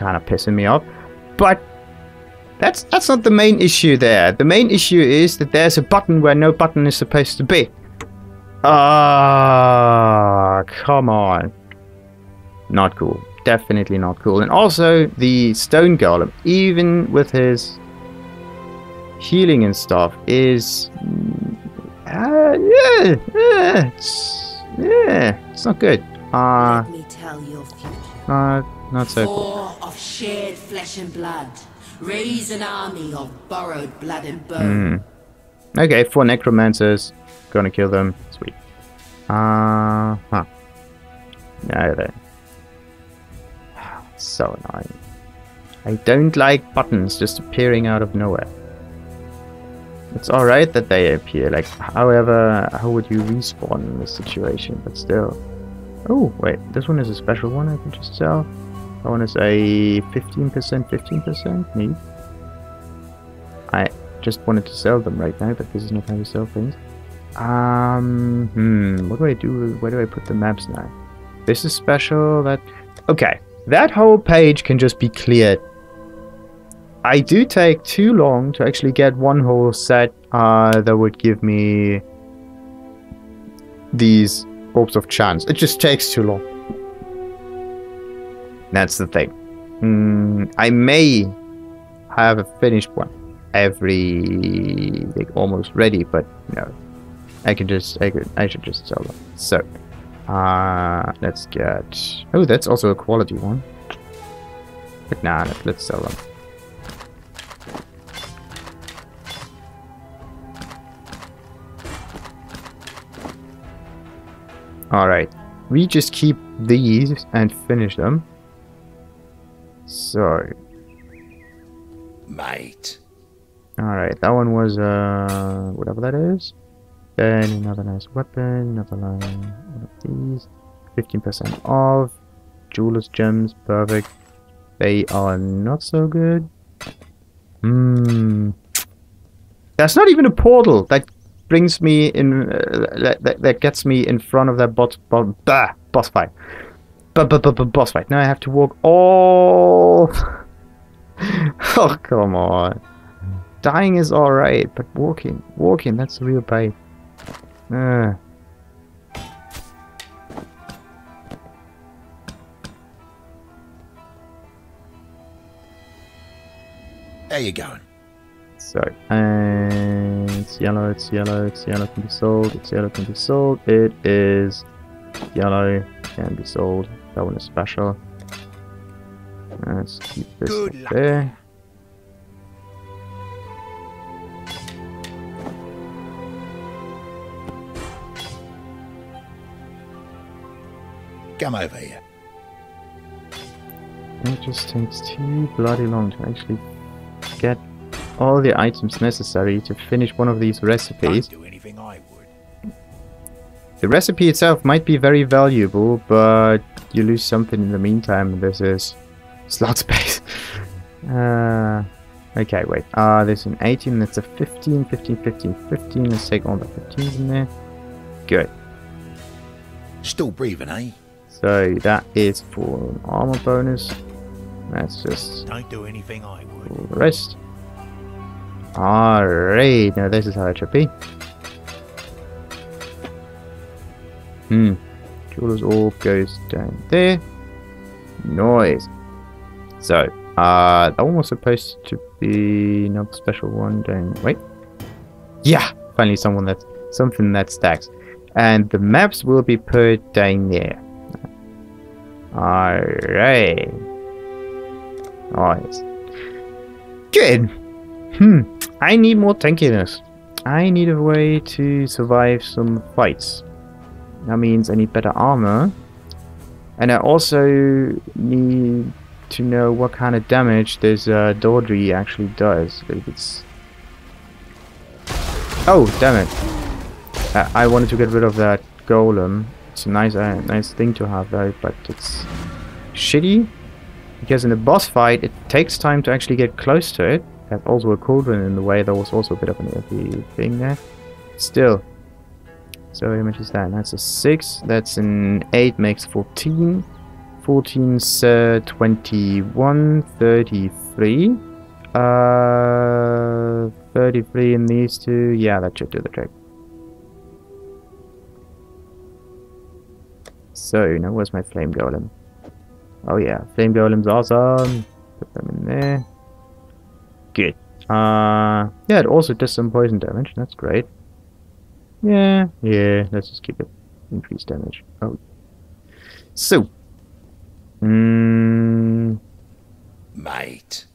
kind of pissing me off. But that's not the main issue there. The main issue is that there's a button where no button is supposed to be. Ah, come on. Not cool. Definitely not cool. And also, the stone golem, even with his healing and stuff, is... it's not good. Let me tell your future. Not so cool. War of shared flesh and blood. Raise an army of borrowed blood and bone. Okay, 4 necromancers. Gonna kill them. Sweet. No, then. So annoying. I don't like buttons just appearing out of nowhere. It's alright that they appear, like, however, how would you respawn in this situation, but still. Oh, wait, this one is a special one I can just sell. That one is a 15%, neat. I just wanted to sell them right now, but this is not how you sell things. What do I do? Where do I put the maps now? This is special, that... Okay, that whole page can just be cleared. I do take too long to actually get one whole set that would give me these orbs of chance. It just takes too long. That's the thing. I may have a finished one like almost ready, but no. I should just sell them. So let's get... Oh, that's also a quality one. But nah, let's sell them. Alright, we just keep these and finish them. So. Mate. Alright, that one was, whatever that is. Then another nice weapon, another one of these. 15% off. Jeweler's gems, perfect. They are not so good. That's not even a portal. That brings me in, that gets me in front of that boss fight. Boss fight. Now I have to walk all... Oh, come on. Dying is alright, but walking, that's the real pain. There you going? So, and it's yellow, can be sold, can be sold, it is yellow, can be sold, that one is special. Let's keep this there. Come over here. It just takes too bloody long to actually get all the items necessary to finish one of these recipes. Don't do anything I would. The recipe itself might be very valuable, but you lose something in the meantime. This is slot space. Okay, wait. There's an 18, that's a 15, 15. Let's take all the 15s in there. Good. Still breathing, eh? So that is for an armor bonus. That's just Don't do anything I would. all the rest. Alright, now this is how it should be. Jeweler's orb goes down there. Noise. So, that one was supposed to be another special one down. Wait. Yeah! Finally something that stacks. And the maps will be put down there. Alright. Nice. Good. I need more tankiness. I need a way to survive some fights. That means I need better armor. And I also need to know what kind of damage this Doedre actually does. Like it's... Oh, damn it. I wanted to get rid of that golem. It's a nice thing to have though, but it's shitty. Because in the boss fight, it takes time to actually get close to it. That's also a cauldron in the way. There was also a bit of an iffy thing there. Still. So how much is that? That's a 6. That's an 8, makes 14. 14, 21, 33. 33 in these two. Yeah, that should do the trick. So, now where's my flame golem? Oh yeah, flame golem's awesome. Put them in there. Good. Yeah, it also does some poison damage. That's great. Yeah, let's just keep it. Increased damage. Oh. So. Mate.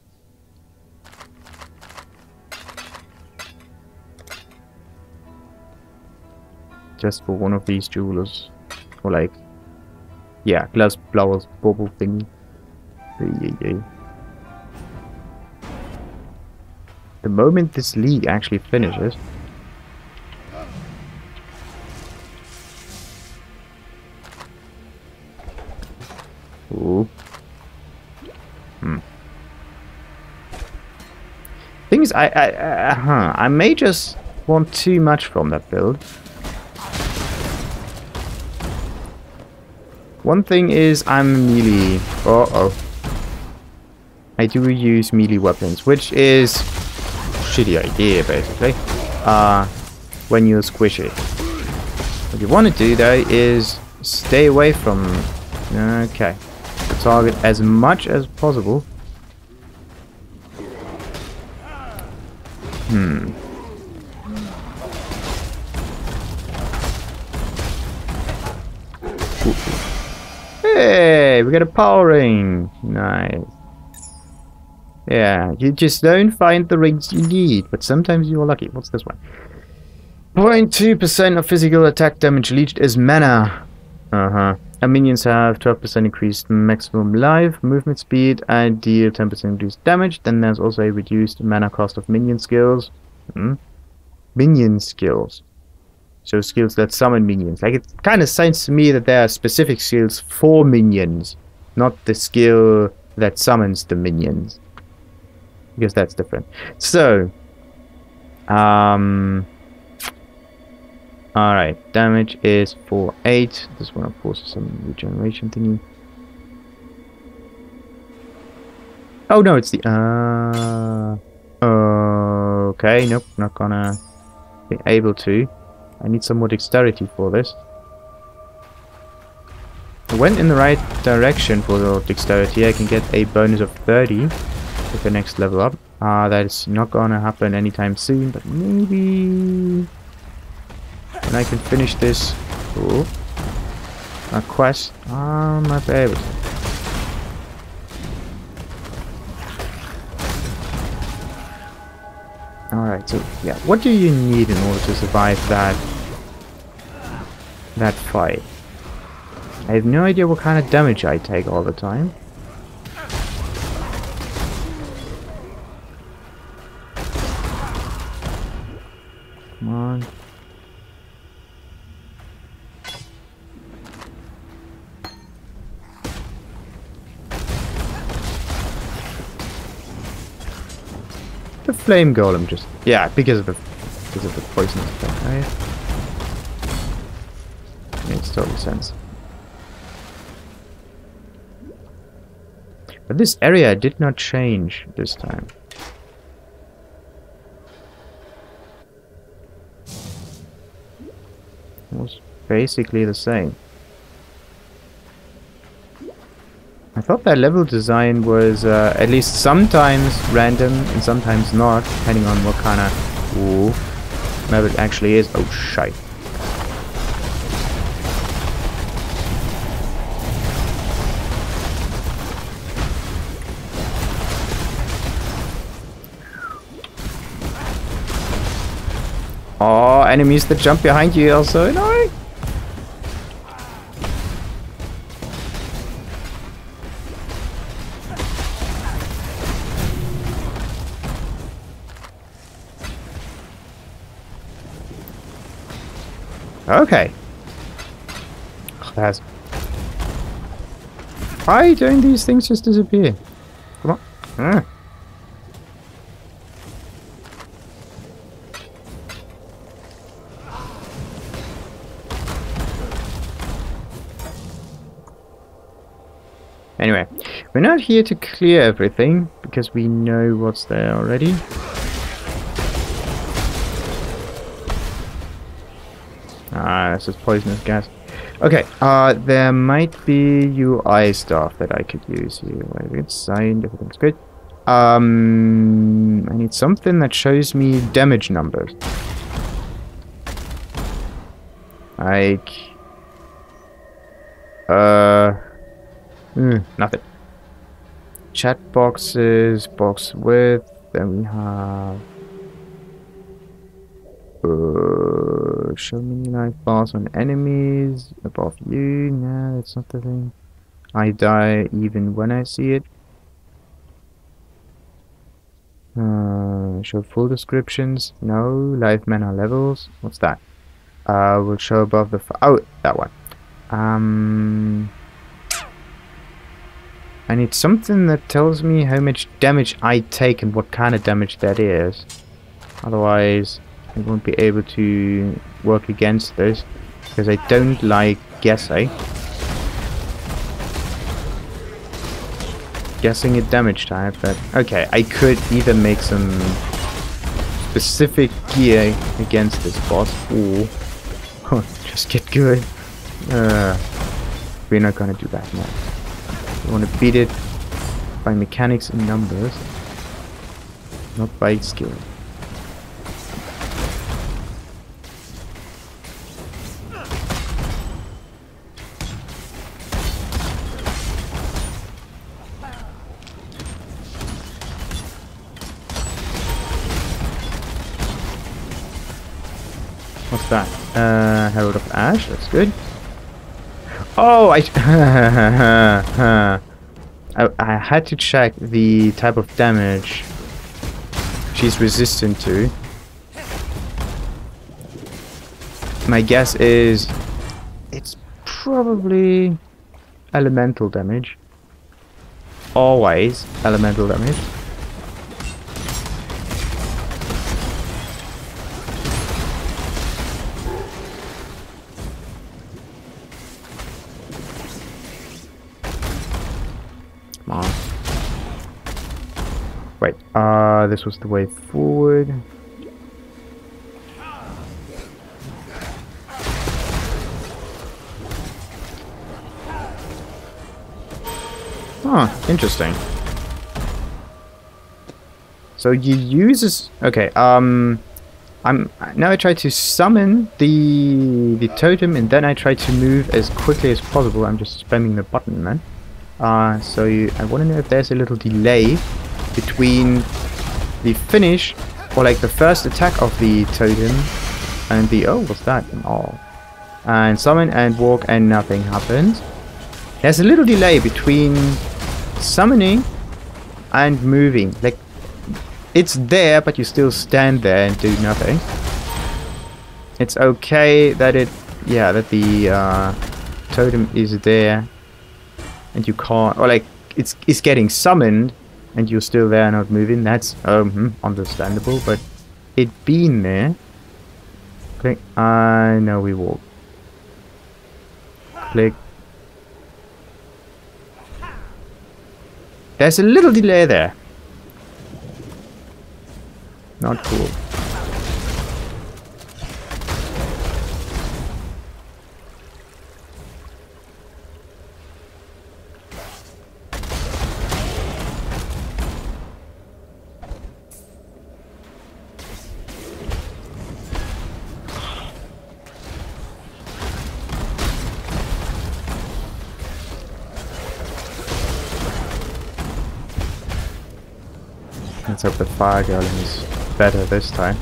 Just for one of these jewelers. Or like... Yeah, glass flowers bubble thing. Yeah. The moment this league actually finishes... Ooh. Thing is, I may just want too much from that build. One thing is, I'm melee. I do use melee weapons, which is a shitty idea, basically. When you squish it. What you want to do, though, is stay away from... Okay. The target as much as possible. Hey, we got a power ring. Nice. Yeah, you just don't find the rings you need, but sometimes you're lucky. What's this one? 0.2% of physical attack damage leached is mana. And minions have 12% increased maximum life, movement speed, and deal 10% increased damage. Then there's also a reduced mana cost of minion skills. Minion skills. So skills that summon minions. Like, it kind of sounds to me that there are specific skills for minions, not the skill that summons the minions. Because that's different. So, alright, damage is 4-8. This one, of course, is some regeneration thingy. Oh no, it's the okay, nope, not gonna be able to. I need some more dexterity for this. I went in the right direction for the dexterity. I can get a bonus of 30 with the next level up. That is not gonna happen anytime soon, but maybe when I can finish this quest, I might be able to. Alright, so yeah, what do you need in order to survive that fight? I have no idea what kind of damage I take all the time. Come on. The flame golem just... Yeah, because of the poison effect, right? Makes total sense. But this area did not change this time. It was basically the same. I thought that level design was at least sometimes random and sometimes not, depending on what kind of map it actually is. Oh, shite. Oh, enemies that jump behind you are so annoying. Okay. That's... Why don't these things just disappear? Come on. Anyway, we're not here to clear everything, because we know what's there already. Ah, this is poisonous gas. Okay, there might be UI stuff that I could use here. Wait, it's signed, everything's good. I need something that shows me damage numbers. Like... nothing. Chat boxes, box width, then we have... show me life bars on enemies above you. No, that's not the thing. I die even when I see it. Show full descriptions. No. Life mana levels. What's that? Will show above the... oh, that one. I need something that tells me how much damage I take and what kind of damage that is. Otherwise, I won't be able to work against this. Because I don't like guessing. Guessing a damage type, but... okay, I could either make some specific gear against this boss, or just get good. We're not gonna do that now. We want to beat it by mechanics and numbers, not by skill. What's that? Herald of Ash, that's good. Oh, I had to check the type of damage she's resistant to. My guess is it's probably elemental damage. Always elemental damage. Wait, this was the way forward. Huh, interesting. So you use this... okay, now I try to summon the totem, and then I try to move as quickly as possible. I'm just spamming the button, man. I want to know if there's a little delay between the finish, or like the first attack of the totem, and the... oh, what's that? Oh. And summon and walk and nothing happens. There's a little delay between summoning and moving. Like, it's there, but you still stand there and do nothing. It's okay that it... yeah, that the totem is there and you can't... or like, it's getting summoned and you're still there not moving. That's understandable, but it being there... click... no, we walk. Click. There's a little delay there. Not cool. Let's hope the fire golem is better this time.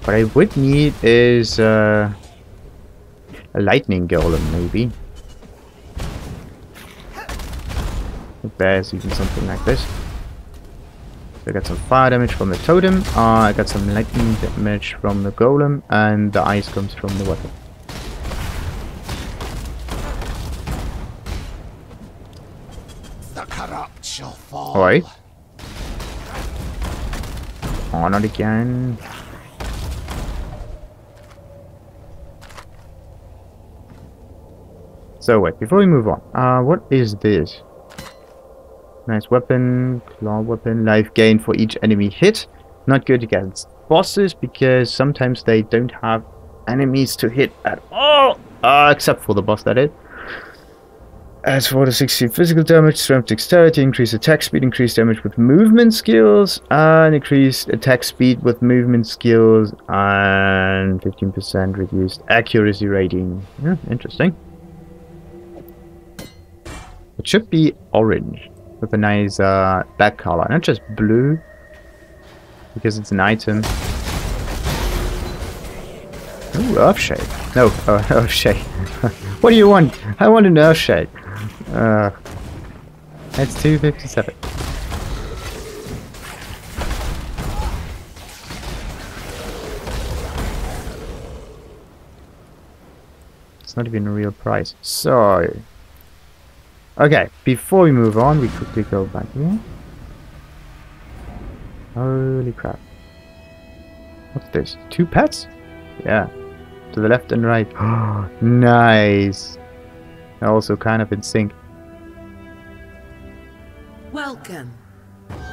What I would need is a lightning golem, maybe. If there's even something like this. So I got some fire damage from the totem, I got some lightning damage from the golem, and the ice comes from the weapon. The corrupt shall fall. Alright. Oh, not again. So wait, before we move on, what is this? Nice weapon, claw weapon, life gain for each enemy hit. Not good against bosses because sometimes they don't have enemies to hit at all. Except for the boss, that is. As for the 60 physical damage, strength, dexterity, increased attack speed, increased damage with movement skills, and increased attack speed with movement skills, and 15% reduced accuracy rating. Yeah, interesting. It should be orange with a nice back color, not just blue, because it's an item. Ooh, Earthshade. No, Earthshade. What do you want? I want an Earthshade. That's 257. It's not even a real price. So, okay, before we move on, we quickly go back here. Holy crap. What's this? 2 pets? Yeah. To the left and right. Oh, nice. They're also kind of in sync. Welcome.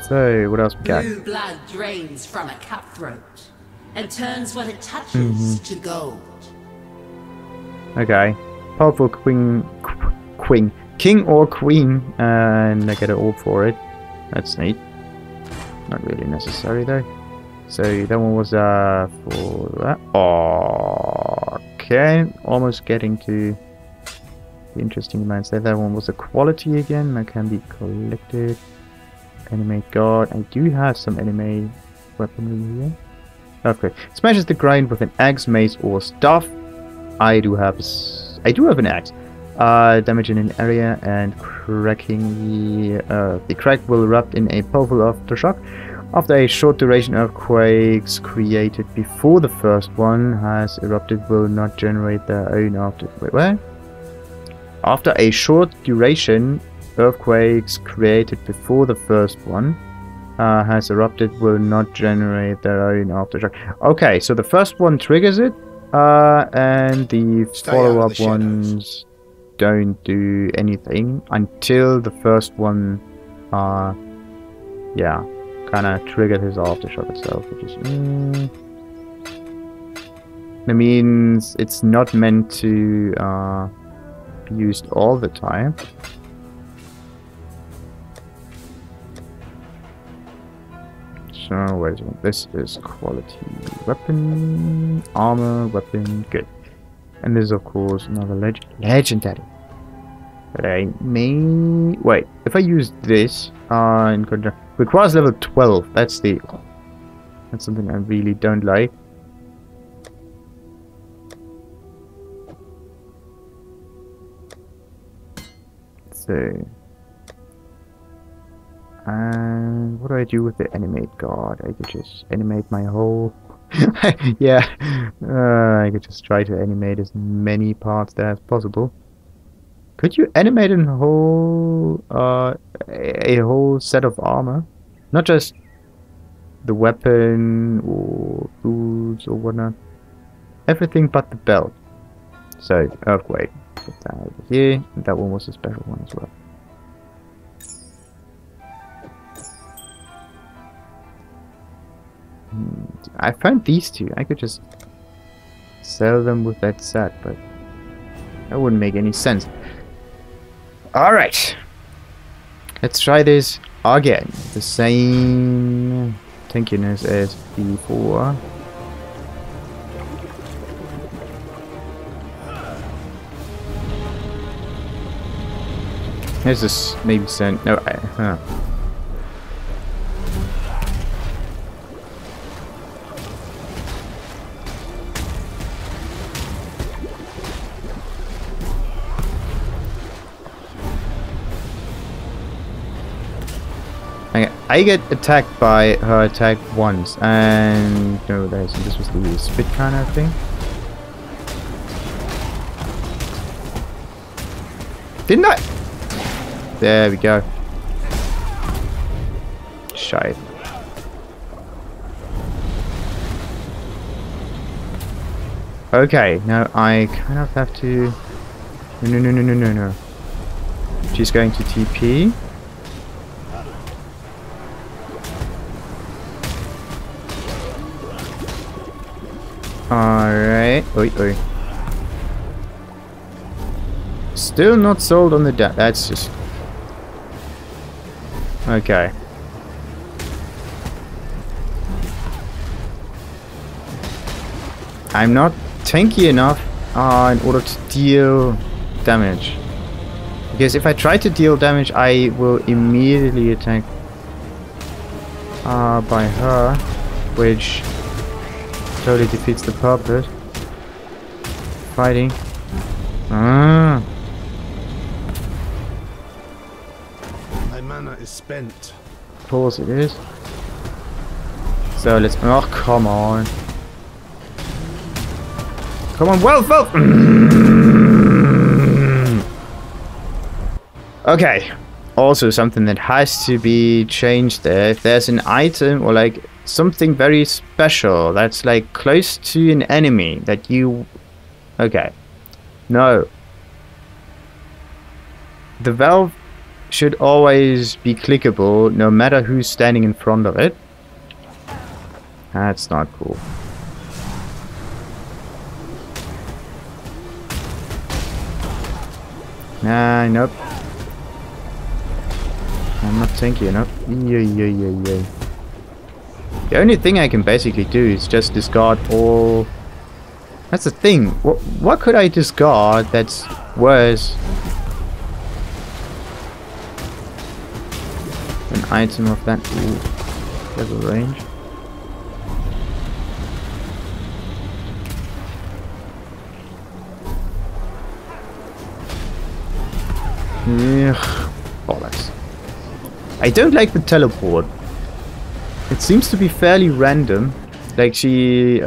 So, what else we got? Blue blood drains from a cutthroat and turns what it touches to gold. Okay. Powerful king or queen, and I get an orb for it. That's neat. Not really necessary though. So that one was for that. Okay, almost getting to the interesting amounts there. That one was a quality again. That can be collected. Animate guard. I do have some anime weaponry here. Okay, smashes the ground with an axe, mace, or staff. I do have an axe. Damage in an area and cracking the crack will erupt in a powerful aftershock. After a short duration, earthquakes created before the first one has erupted will not generate their own after. Wait, where? After a short duration, earthquakes created before the first one has erupted will not generate their own aftershock. Okay, so the first one triggers it, and the follow-up ones don't do anything until the first one, yeah, kind of triggered his aftershock itself, which is, that means it's not meant to be used all the time. So wait a minute, this is quality weapon, armor, weapon, good. And this is of course another legendary. But I may wait, if I use this in conjunction, requires level 12, that's something I really don't like. So, and what do I do with the animate guard? I could just animate my whole yeah, I could just try to animate as many parts there as possible. Could you animate a whole set of armor? Not just the weapon or boots or whatnot. Everything but the belt. So, earthquake. Put that over here. And that one was a special one as well. I found these two. I could just sell them with that set, but that wouldn't make any sense. Alright. Let's try this again. The same tankiness as before. There's this maybe send. No, I get attacked by her attack once, and no, this was the spit kind of thing. Didn't I? There we go. Shite. Okay, now I kind of have to. No. She's going to TP. Alright. Oi, oi. Still not sold on the that's just... Okay. I'm not tanky enough in order to deal damage. Because if I try to deal damage, I will immediately attack by her, which totally defeats the purpose. Fighting. My mana is spent. Of course it is. So let's... Oh, come on. Come on, well. Okay. Also something that has to be changed there. If there's an item or like something very special that's like close to an enemy that you... Okay. No. The valve should always be clickable no matter who's standing in front of it. That's not cool. Nah, nope. I'm not tanky enough. Yeah. The only thing I can basically do is just discard all... That's the thing. What could I discard that's worse? An item of that level range. Ugh, bollocks. I don't like the teleport. It seems to be fairly random. Like she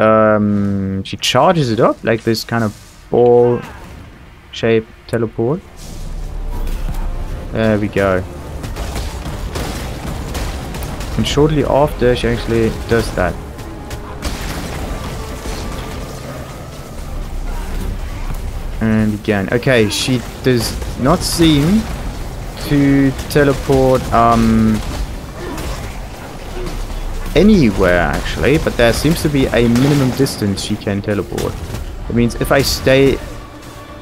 charges it up like this kind of ball-shaped teleport. There we go. And shortly after, she actually does that. And again, okay, she does not seem to teleport anywhere actually, but there seems to be a minimum distance she can teleport. That means if I stay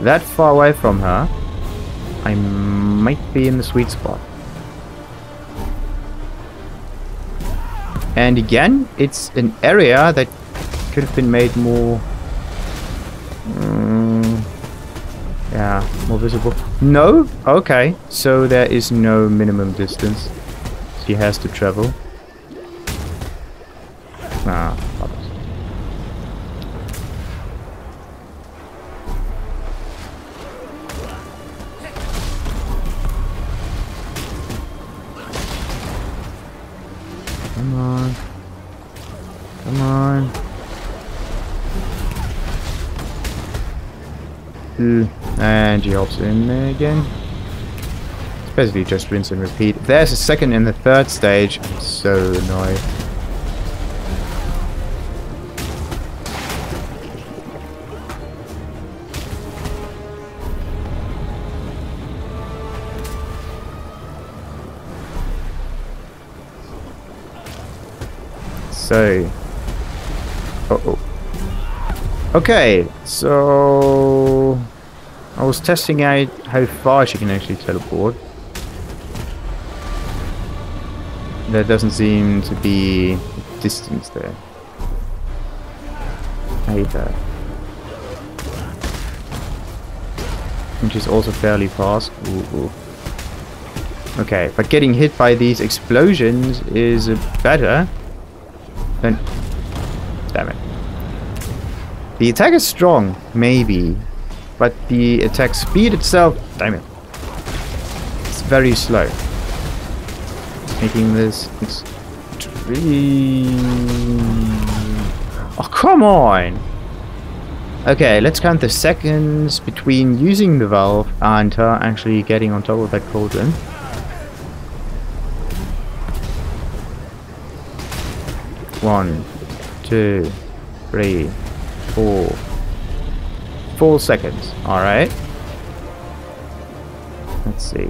that far away from her, I might be in the sweet spot. And again, it's an area that could have been made more... yeah, more visible. No? Okay. So there is no minimum distance she has to travel. Ah, bollocks. Come on. Come on. And she hops in there again. It's basically just rinse and repeat. If there's a second and the third stage, I'm so annoyed. So, okay, so I was testing out how far she can actually teleport. There doesn't seem to be distance there either, which is also fairly fast. Ooh. Okay, but getting hit by these explosions is better. Then, damn it. The attack is strong, maybe, but the attack speed itself, damn it, it's very slow, making this extreme. Oh, come on! Okay, let's count the seconds between using the valve and her actually getting on top of that cauldron. 1, 2, 3, 4. 4 seconds. Alright. Let's see.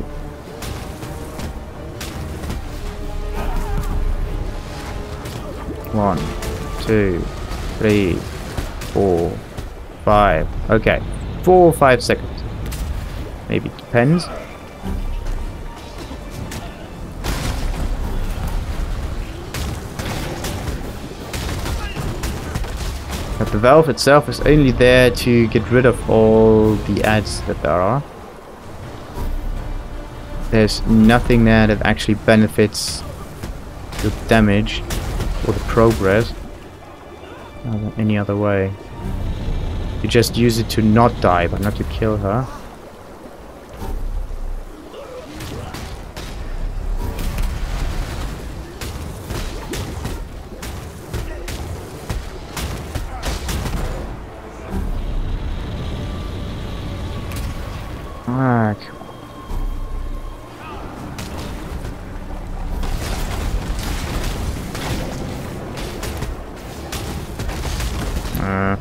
1, 2, 3, 4, 5. Okay, 4 or 5 seconds. Maybe it depends. But the valve itself is only there to get rid of all the ads that there are. There's nothing there that actually benefits the damage or the progress any other way. You just use it to not die, but not to kill her. Ah,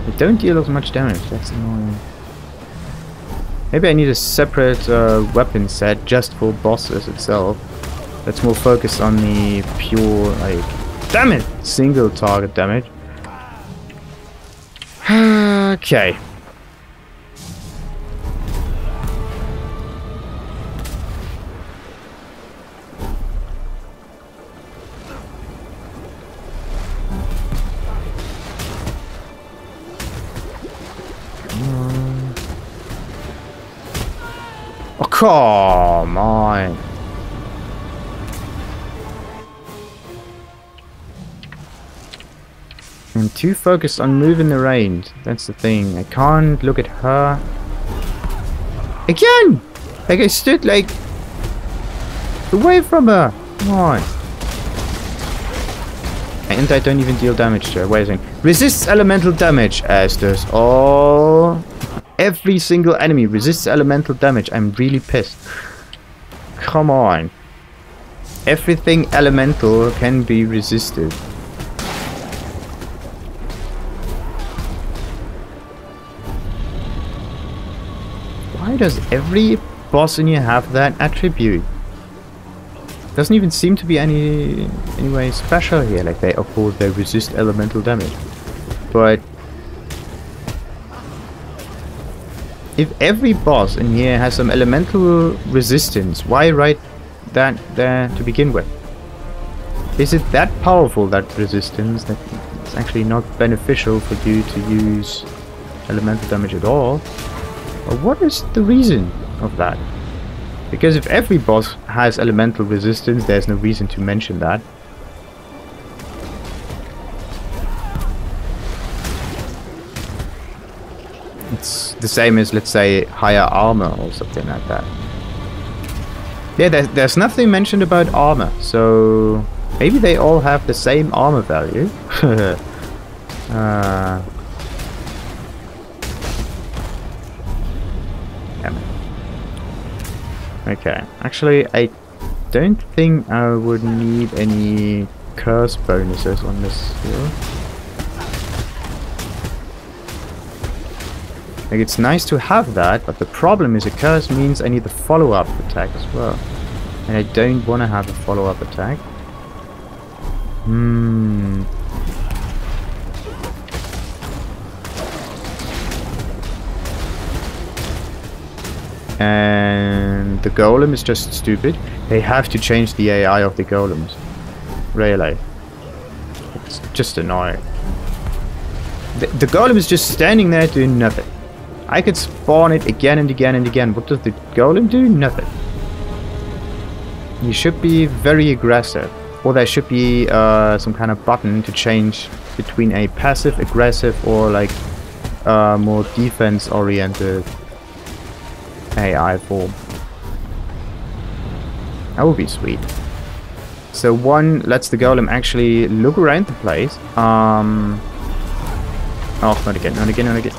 they don't deal as much damage, that's annoying. Maybe I need a separate weapon set just for bosses itself. That's more focused on the pure, like, damn it! Single target damage. Okay. Oh, come on. I'm too focused on moving the range. That's the thing. I can't look at her. Again! Like I stood like away from her. Come on. And I don't even deal damage to her. Wait a second. Resists elemental damage, as does all. Every single enemy resists elemental damage. I'm really pissed. Come on. Everything elemental can be resisted. Why does every boss in here have that attribute? Doesn't even seem to be anyway special here. Like they, of course, they resist elemental damage, but if every boss in here has some elemental resistance, why write that there to begin with? Is it that powerful, that resistance, that it's actually not beneficial for you to use elemental damage at all? Or what is the reason of that? Because if every boss has elemental resistance, there's no reason to mention that. It's the same as, let's say, higher armor or something like that. Yeah, there's nothing mentioned about armor, so maybe they all have the same armor value. Damn it. Okay, actually, I don't think I would need any curse bonuses on this skill. Like, it's nice to have that, but the problem is a curse means I need the follow-up attack as well. And I don't want to have a follow-up attack. And the golem is just stupid. They have to change the AI of the golems. Really. It's just annoying. The golem is just standing there doing nothing. I could spawn it again and again and again. What does the golem do? Nothing. You should be very aggressive. Or there should be some kind of button to change between a passive, aggressive, or like more defense-oriented AI form. That would be sweet. So one lets the golem actually look around the place. Oh, not again, not again, not again.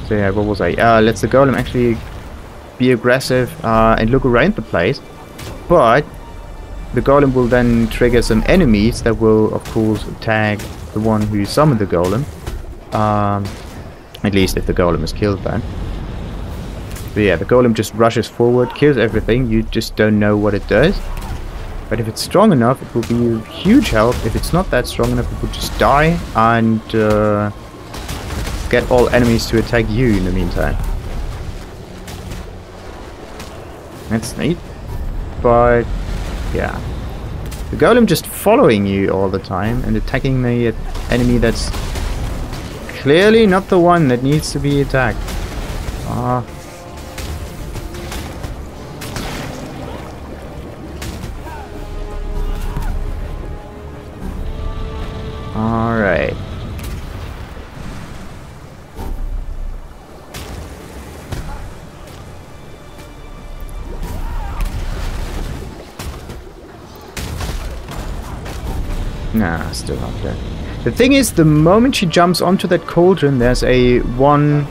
So yeah, what was I? Lets the golem actually be aggressive and look around the place. But the golem will then trigger some enemies that will, of course, tag the one who summoned the golem. At least if the golem is killed then. But yeah, the golem just rushes forward, kills everything, you just don't know what it does. But if it's strong enough, it will be a huge help. If it's not that strong enough, it will just die and get all enemies to attack you in the meantime. That's neat. But yeah. The golem just following you all the time and attacking the enemy that's clearly not the one that needs to be attacked. Ah. Alright. Nah, still not there. The thing is, the moment she jumps onto that cauldron, there's a 1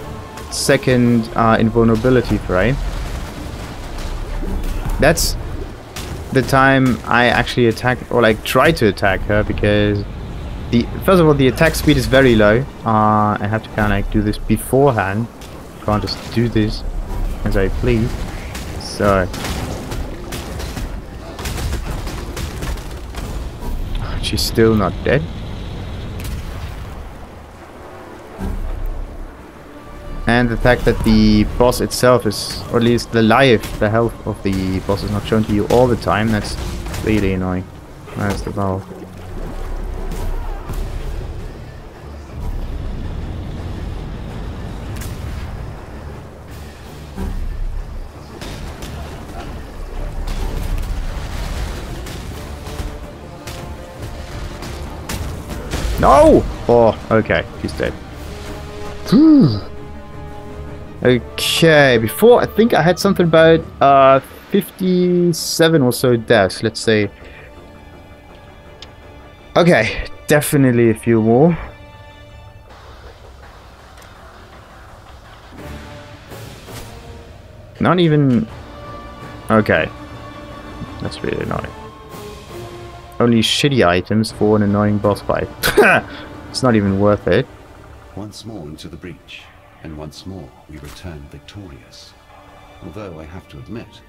second invulnerability frame. That's the time I actually attack, or like try to attack her, because first of all, the attack speed is very low. I have to kind of like do this beforehand. Can't just do this as I please. So she's still not dead. And the fact that the boss itself is, or at least the health of the boss is not shown to you all the time, that's really annoying. That's the valve. No! Oh, okay, she's dead. Okay, before I think I had something about 57 or so deaths, let's say. Okay, definitely a few more. Not even... Okay. That's really annoying. Only shitty items for an annoying boss fight. It's not even worth it. Once more into the breach, and once more we return victorious. Although I have to admit,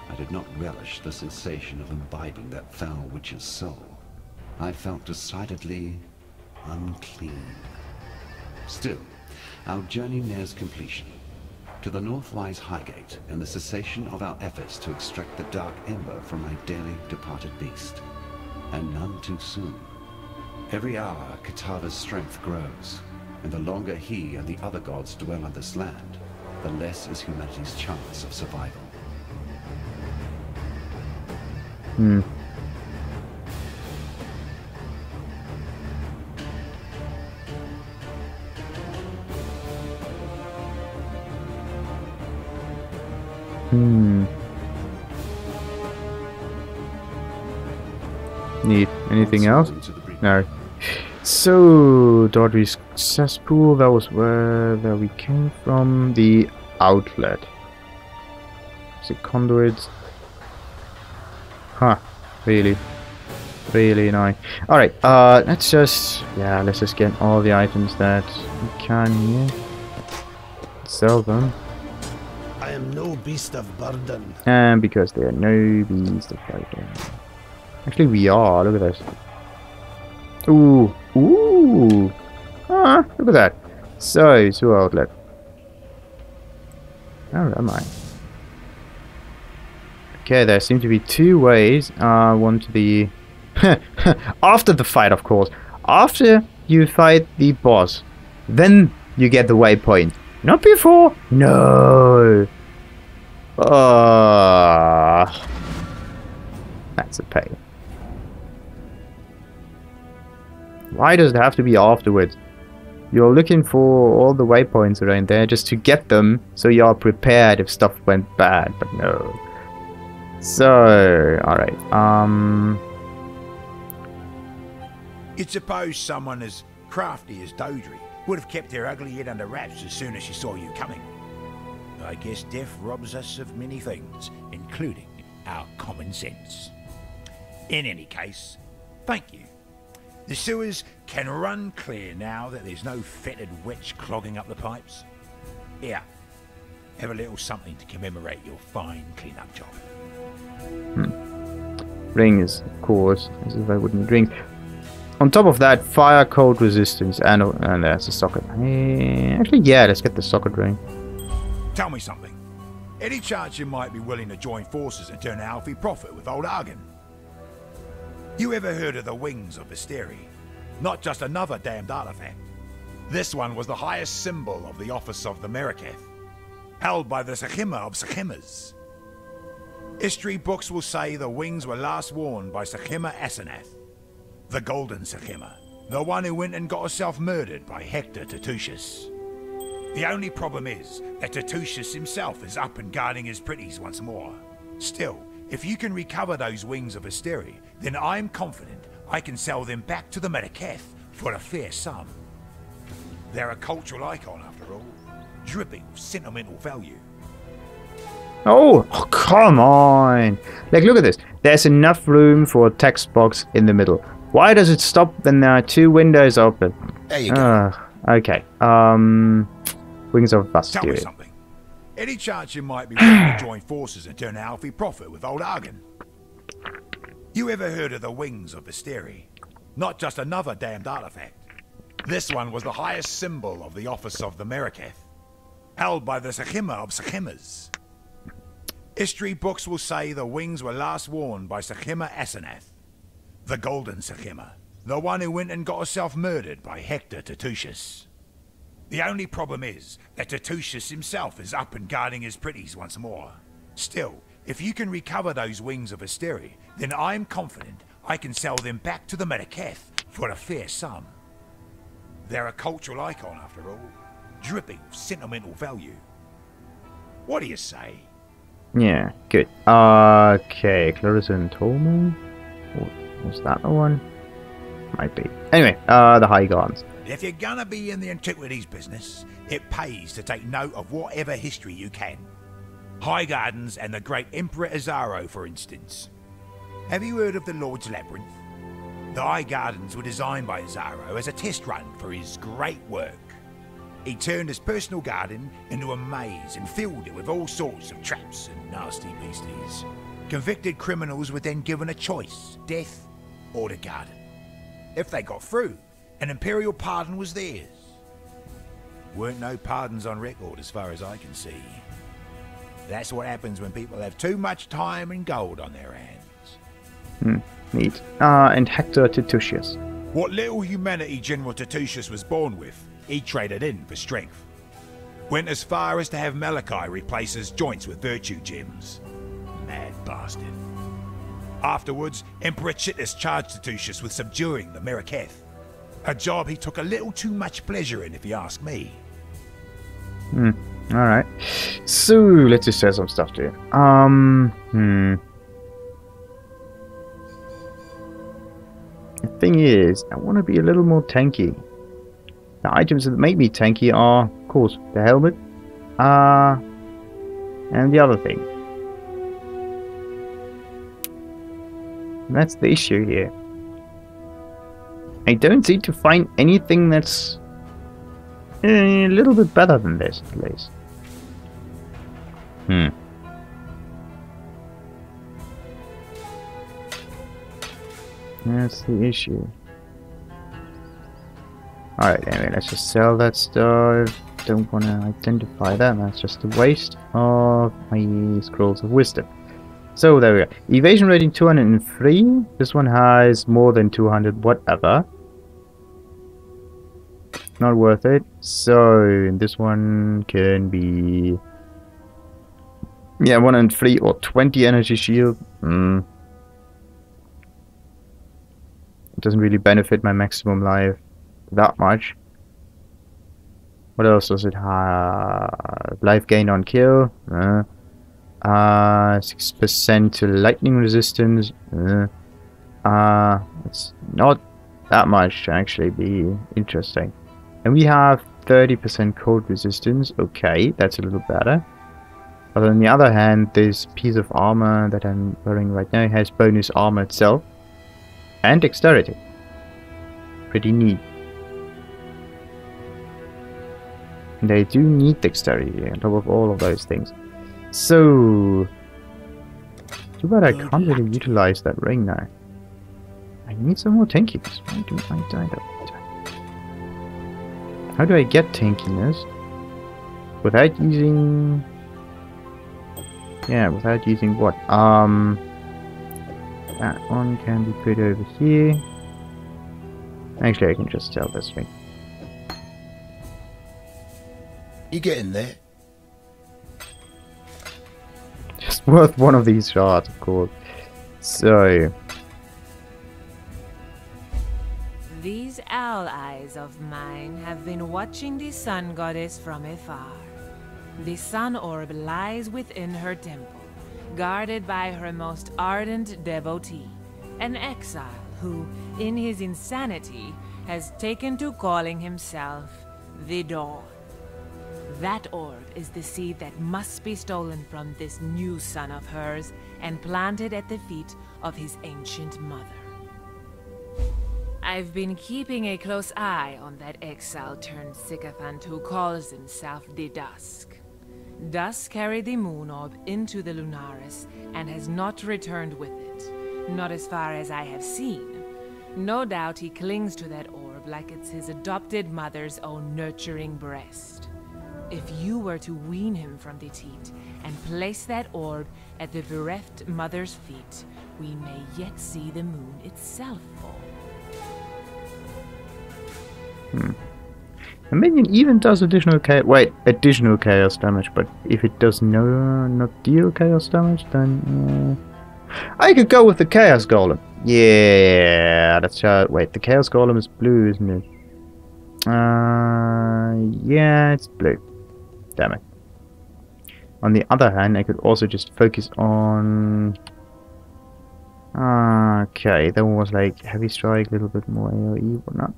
I did not relish the sensation of imbibing that foul witch's soul. I felt decidedly unclean. Still, our journey nears completion. To the north lies Highgate, and the cessation of our efforts to extract the dark ember from my dearly departed beast. And none too soon. Every hour, Katava's strength grows, and the longer he and the other gods dwell on this land, the less is humanity's chance of survival. Need anything else? No. So, Doedre's cesspool, that was where we came from. The outlet. Is it conduit? Huh. Really? Really annoying. Alright, let's just get all the items that we can here. Sell them. I am no beast of burden. And because they are no beast of burden. Actually, we are. Look at this. Ooh. Ooh. Ah, look at that. So, outlet. Where am I? Okay, there seem to be two ways. One to the... After the fight, of course. After you fight the boss, then you get the waypoint. Not before. No. That's a pain. Why does it have to be afterwards? You're looking for all the waypoints around there just to get them so you're prepared if stuff went bad, but no. So, alright, You'd suppose someone as crafty as Doedre would have kept their ugly head under wraps as soon as she saw you coming. I guess death robs us of many things, including our common sense. In any case, thank you. The sewers can run clear now that there's no fetid witch clogging up the pipes. Here, have a little something to commemorate your fine clean-up job. Rings, of course, as if I wouldn't drink. On top of that, fire, cold resistance, and there's a socket. Actually, yeah, let's get the socket ring. Tell me something. Any chance you might be willing to join forces and turn a healthy profit with old Argon? You ever heard of the wings of Visteri? Not just another damned artifact. This one was the highest symbol of the office of the Meraketh, held by the Sekhima of Sekhimas. History books will say the wings were last worn by Sekhima Asenath, the Golden Sekhima, the one who went and got herself murdered by Hector Tertusius. The only problem is that Tertusius himself is up and guarding his pretties once more. Still, if you can recover those wings of Visteri, then I'm confident I can sell them back to the Meraketh for a fair sum. They're a cultural icon after all, dripping with sentimental value. Oh, come on! Like, look at this. There's enough room for a text box in the middle. Why does it stop when there are two windows open? There you go. Okay. Wings of Visteri. Tell me something. Any chance you might be willing to join forces and turn a healthy profit with old Argon? You ever heard of the wings of Visteri? Not just another damned artifact. This one was the highest symbol of the office of the Meraketh, held by the Sekhima of Sekhimas. History books will say the wings were last worn by Sekhima Asenath, the Golden Sekhima, the one who went and got herself murdered by Hector Tertusius. The only problem is that Tertusius himself is up and guarding his pretties once more. Still, if you can recover those wings of Visteri, then I'm confident I can sell them back to the Meraketh for a fair sum. They're a cultural icon after all, dripping with sentimental value. What do you say? Yeah, good. Okay, Clarissa and Tolman? Was that the one? Might be. Anyway, the High Gardens. If you're gonna be in the antiquities business, it pays to take note of whatever history you can. High Gardens and the great Emperor Azaro, for instance. Have you heard of the Lord's Labyrinth? The High Gardens were designed by Azaro as a test run for his great work. He turned his personal garden into a maze and filled it with all sorts of traps and nasty beasties. Convicted criminals were then given a choice, death or the garden. If they got through, an imperial pardon was theirs. Weren't no pardons on record as far as I can see. That's what happens when people have too much time and gold on their hands. Neat. And Hector Tertusius. What little humanity General Tertusius was born with, he traded in for strength. Went as far as to have Malachi replace his joints with virtue gems. Mad bastard. Afterwards, Emperor Chittus charged Tertusius with subduing the Meraketh. A job he took a little too much pleasure in, if you ask me. Alright. So, let's just say some stuff to you. The thing is, I want to be a little more tanky. The items that make me tanky are, of course, the helmet, and the other thing. And that's the issue here. I don't seem to find anything that's a little bit better than this, at least. That's the issue. Alright, anyway, let's just sell that stuff. Don't want to identify that. That's just a waste of my scrolls of wisdom. So there we go. Evasion rating 203. This one has more than 200, whatever. Not worth it. So this one can be, yeah, 103 or 20 energy shield. It doesn't really benefit my maximum life that much. What else does it have? Life gain on kill. 6% to lightning resistance. It's not that much to actually be interesting. And we have 30% cold resistance. Okay, that's a little better. But on the other hand, this piece of armor that I'm wearing right now has bonus armor itself. And dexterity. Pretty neat. They do need dexterity on top of all of those things. So Too bad I can't really utilize that ring now. I need some more tankiness. Why do I die that time? How do I get tankiness? Without using... Yeah, without using what? That one can be put over here. Actually, I can just sell this ring. You getting there? Just worth one of these shards, of course. So... These owl eyes of mine have been watching the sun goddess from afar. The sun orb lies within her temple, guarded by her most ardent devotee, an exile who, in his insanity, has taken to calling himself the Dawn. That orb is the seed that must be stolen from this new son of hers and planted at the feet of his ancient mother. I've been keeping a close eye on that exile-turned-sycophant who calls himself the Dusk. Dusk carried the moon orb into the Lunaris and has not returned with it, not as far as I have seen. No doubt he clings to that orb like it's his adopted mother's own nurturing breast. If you were to wean him from the teat and place that orb at the bereft mother's feet, we may yet see the moon itself fall. A minion even does additional chaos. Wait, additional chaos damage, but if it does not deal chaos damage, then I could go with the chaos golem. Yeah, that's wait, the chaos golem is blue, isn't it? Yeah, it's blue. Damn it. On the other hand, I could also just focus on. Okay, that one was like heavy strike, a little bit more AoE, whatnot.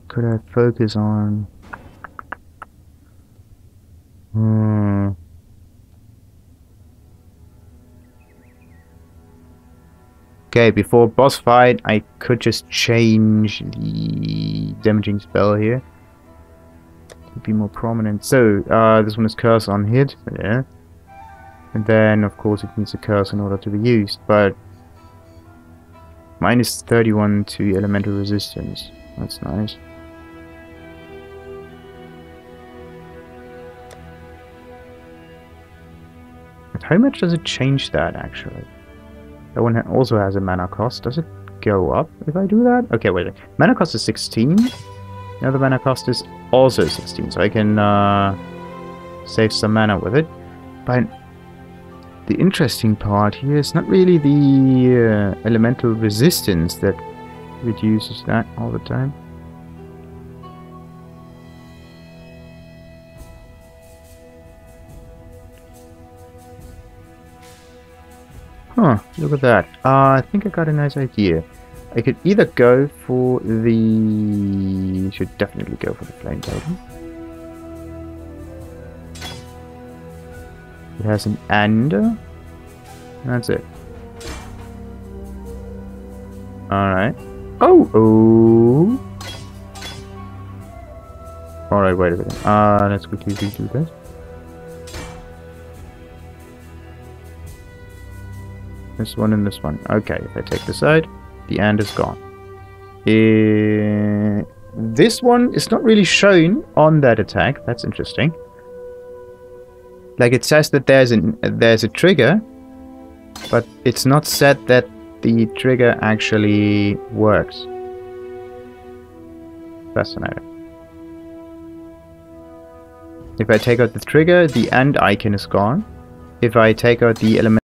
Could I focus on? Okay, before boss fight, I could just change the damaging spell here to be more prominent. So, this one is curse on hit, yeah. And then, of course, it needs a curse in order to be used, but minus 31 to elemental resistance. That's nice. But how much does it change that, actually? That one also has a mana cost. Does it go up if I do that? Okay, wait. Mana cost is 16. The other mana cost is also 16, so I can save some mana with it. But the interesting part here is not really the elemental resistance that reduces that all the time. Huh, look at that. I think I got a nice idea. I could either go for the... should definitely go for the flame totem. It has an and. That's it. Alright. Oh! Alright, wait a second. Let's quickly redo this. This one and this one. Okay, if I take this out, the and is gone. This one is not really shown on that attack. That's interesting. Like, it says that there's a trigger, but it's not said that the trigger actually works. Fascinating. If I take out the trigger, the and icon is gone. If I take out the element